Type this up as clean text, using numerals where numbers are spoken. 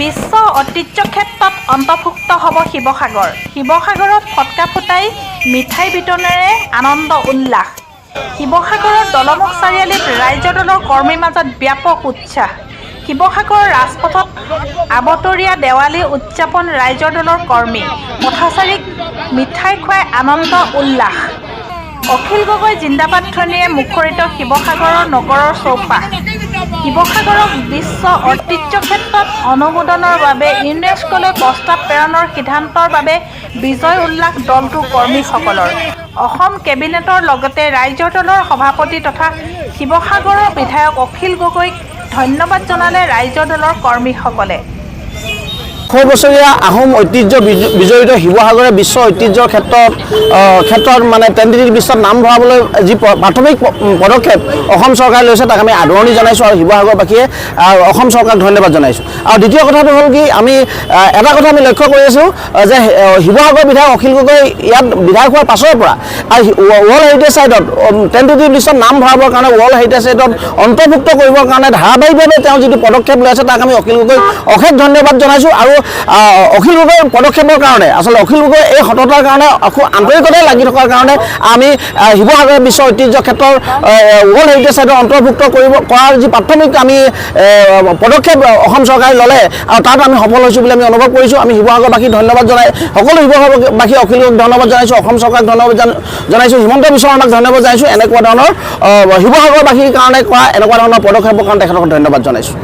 বিশ্ব ঐতিহ্য ক্ষেত্ৰত অন্তৰ্ভুক্ত হ'ব শিৱসাগৰ। শিৱসাগৰত ফটকা ফুটাই মিঠাই বিতৰণেৰে আনন্দ উল্লাস। শিৱসাগৰৰ দলমুখ চাৰিআলিত ৰাইজ দলৰ কৰ্মীৰ মাজত ব্যাপক উৎসাহ। শিৱসাগৰৰ ৰাজপথত আবতৰীয়া দেৱালী উদযাপন ৰাইজৰ দলৰ কৰ্মী। পথচাৰীক মিঠাই খুৱাই আনন্দ উল্লাস। অখিল গগৈ জিন্দাবাদ ধ্বনিৰে মুখৰিত শিৱসাগৰৰ নগৰৰ চৌপাশ। শিৱসাগৰক বিশ্ব ঐতিহ্য ক্ষেত্ৰত অনুমোদনৰ বাবে ইউনেস্কোলৈ প্ৰস্তাৱ প্ৰেৰণৰ সিদ্ধান্তৰ বাবে বিজয় উল্লাস দলটোৰ কৰ্মীসকলৰ। অসম কেবিনেটৰ লগতে ৰাইজৰ দলৰ সভাপতি তথা শিৱসাগৰৰ বিধায়ক অখিল গগৈক ধন্যবাদ জনালে ৰাইজৰ দলৰ কৰ্মীসকলে। 100 বছৰীয়া আহোম ঐতিহ্য বিজড়িত শিৱসাগৰে বিশ্ব ঐতিহ্যৰ ক্ষেত্ৰত মানে টেণ্টেটিভ লিষ্টত নাম ভৰাবলৈ যি প্ৰাথমিক পদক্ষেপ অসম চৰকাৰে লৈছে তাক আমি আদৰণি জনাইছোঁ আৰু শিৱসাগৰবাসীয়ে অসম চৰকাৰক ধন্যবাদ জনাইছোঁ। আৰু দ্বিতীয় কথাটো হ'ল কি আমি এটা কথা আমি লক্ষ্য কৰি আছোঁ যে শিৱসাগৰ বিধায়ক অখিল গগৈ ইয়াত বিধায়ক হোৱাৰ পাছৰ পৰা ৱৰ্ল্ড হেৰিটেজ চাইটত টেণ্টেটিভ লিষ্টত নাম ভৰাবৰ কাৰণে ৱৰ্ল্ড হেৰিটেজ চাইটত অন্তৰ্ভুক্ত কৰিবৰ কাৰণে ধাৰাবাহিকভাৱে তেওঁ যিটো পদক্ষেপ লৈ আছে তাক আমি অখিল গগৈক অশেষ ধন্যবাদ জনাইছোঁ। আৰু অখিল গগৈৰ পদক্ষেপৰ কাৰণে আচলতে অখিল গগৈ এই সততাৰ কাৰণে আন্তৰিকতাৰে লাগি থকাৰ কাৰণে আমি শিৱসাগৰ বিশ্ব ঐতিহ্য ক্ষেত্ৰৰ ৱৰ্ল্ড হেৰিটেজ চাইটত অন্তৰ্ভুক্ত কৰাৰ যি প্ৰাথমিক আমি পদক্ষেপ অসম চৰকাৰে ল'লে আৰু তাত আমি সফল হৈছোঁ বুলি আমি অনুভৱ কৰিছোঁ। আমি শিৱসাগৰবাসীক ধন্যবাদ জনাই সকলো শিৱসাগৰবাসী অখিল গগৈক ধন্যবাদ জনাইছোঁ, অসম চৰকাৰক ধন্যবাদ জনাইছোঁ, হিমন্ত বিশ্ব শৰ্মাক ধন্যবাদ জনাইছোঁ। এনেকুৱা ধৰণৰ শিৱসাগৰবাসীৰ কাৰণে কৰা এনেকুৱা ধৰণৰ পদক্ষেপৰ কাৰণে তেখেতক ধন্যবাদ জনাইছোঁ।